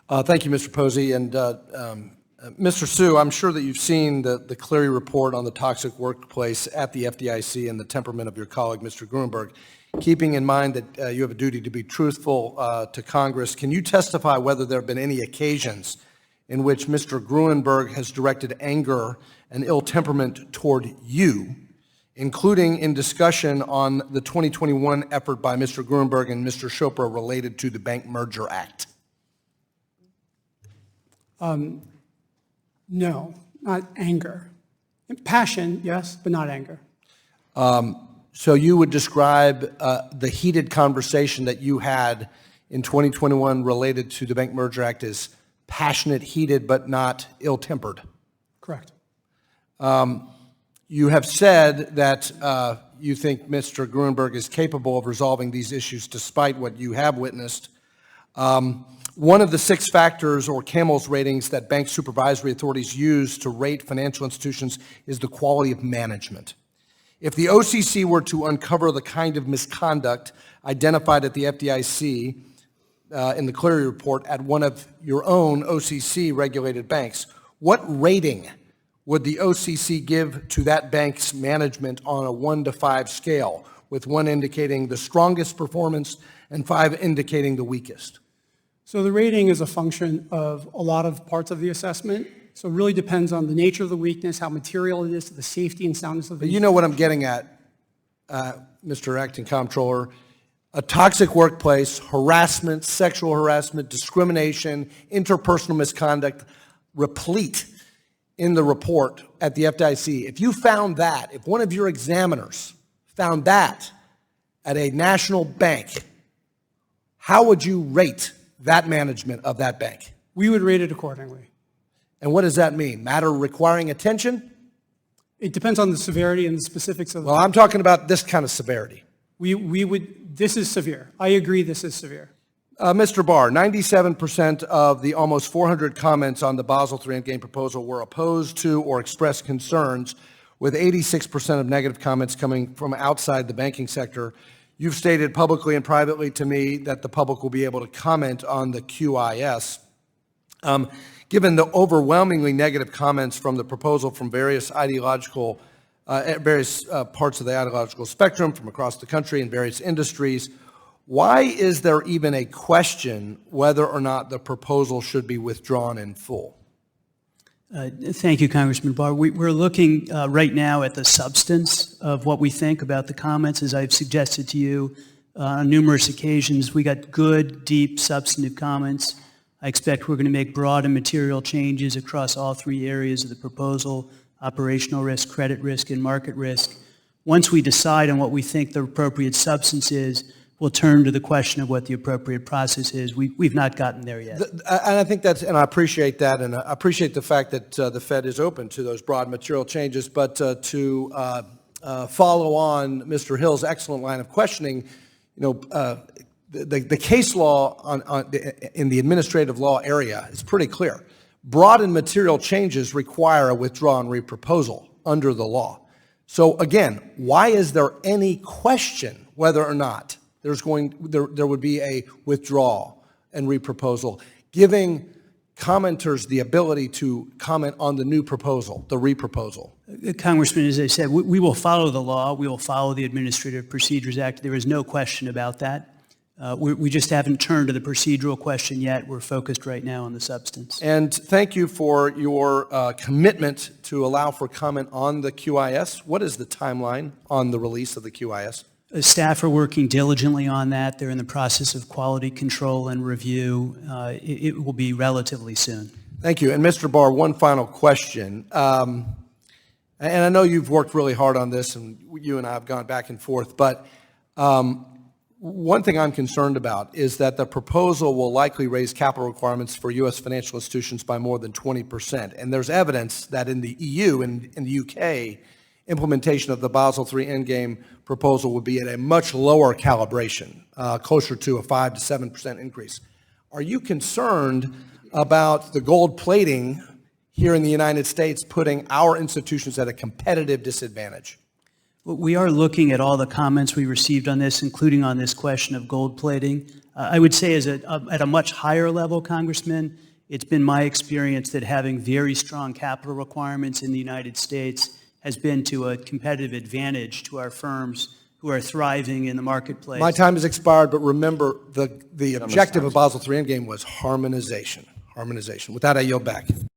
Thank you, Mr. Posey. And Mr. Sue, I'm sure that you've seen the Cleary report on the toxic workplace at the FDIC and the temperament of your colleague, Mr. Gruenberg. Keeping in mind that you have a duty to be truthful to Congress, can you testify whether there have been any occasions in which Mr. Gruenberg has directed anger and ill temperament toward you, including in discussion on the 2021 effort by Mr. Gruenberg and Mr. Chopra related to the Bank Merger Act? No, not anger. Passion, yes, but not anger. So you would describe the heated conversation that you had in 2021 related to the Bank Merger Act as passionate, heated, but not ill-tempered? Correct. You have said that you think Mr. Gruenberg is capable of resolving these issues despite what you have witnessed. One of the 6 factors or CAMELS ratings that bank supervisory authorities use to rate financial institutions is the quality of management. If the OCC were to uncover the kind of misconduct identified at the FDIC in the Cleary report at one of your own OCC-regulated banks, what rating would the OCC give to that bank's management on a 1 to 5 scale, with 1 indicating the strongest performance and 5 indicating the weakest? So the rating is a function of a lot of parts of the assessment. So it really depends on the nature of the weakness, how material it is to the safety and soundness of the. But you know what I'm getting at, Mr. Acting Comptroller. A toxic workplace, harassment, sexual harassment, discrimination, interpersonal misconduct, replete in the report at the FDIC. If you found that, if one of your examiners found that at a national bank, how would you rate that management of that bank? We would rate it accordingly. And what does that mean? Matter requiring attention? It depends on the severity and the specifics of. Well, I'm talking about this kind of severity. This is severe. I agree this is severe. Mr. Barr, 97% of the almost 400 comments on the Basel III Endgame proposal were opposed to or expressed concerns, with 86% of negative comments coming from outside the banking sector. You've stated publicly and privately to me that the public will be able to comment on the QIS. Given the overwhelmingly negative comments from the proposal from various ideological, various parts of the ideological spectrum from across the country and various industries, why is there even a question whether or not the proposal should be withdrawn in full? Thank you, Congressman Barr. We're looking right now at the substance of what we think about the comments. As I've suggested to you on numerous occasions, we got good, deep, substantive comments. I expect we're going to make broad and material changes across all 3 areas of the proposal: operational risk, credit risk, and market risk. Once we decide on what we think the appropriate substance is, we'll turn to the question of what the appropriate process is. We've not gotten there yet. And I think that's, and I appreciate that, and I appreciate the fact that the Fed is open to those broad material changes. But to follow on Mr. Hill's excellent line of questioning, the case law in the administrative law area is pretty clear. Broad and material changes require a withdraw and reproposal under the law. So again, why is there any question whether or not there would be a withdrawal and reproposal, giving commenters the ability to comment on the new proposal, the reproposal? Congressman, as I said, we will follow the law. We will follow the Administrative Procedures Act. There is no question about that. We just haven't turned to the procedural question yet. We're focused right now on the substance. And thank you for your commitment to allow for comment on the QIS. What is the timeline on the release of the QIS? Staff are working diligently on that. They're in the process of quality control and review. It will be relatively soon. Thank you. And Mr. Barr, one final question. And I know you've worked really hard on this, and you and I have gone back and forth, but one thing I'm concerned about is that the proposal will likely raise capital requirements for U.S. financial institutions by more than 20%. And there's evidence that in the EU and in the UK, implementation of the Basel III Endgame proposal would be at a much lower calibration, closer to a 5 to 7% increase. Are you concerned about the gold plating here in the United States putting our institutions at a competitive disadvantage? We are looking at all the comments we received on this, including on this question of gold plating. I would say at a much higher level, Congressman, it's been my experience that having very strong capital requirements in the United States has been to a competitive advantage to our firms who are thriving in the marketplace. My time has expired, but remember, the objective of Basel III Endgame was harmonization. Harmonization. With that, I yield back.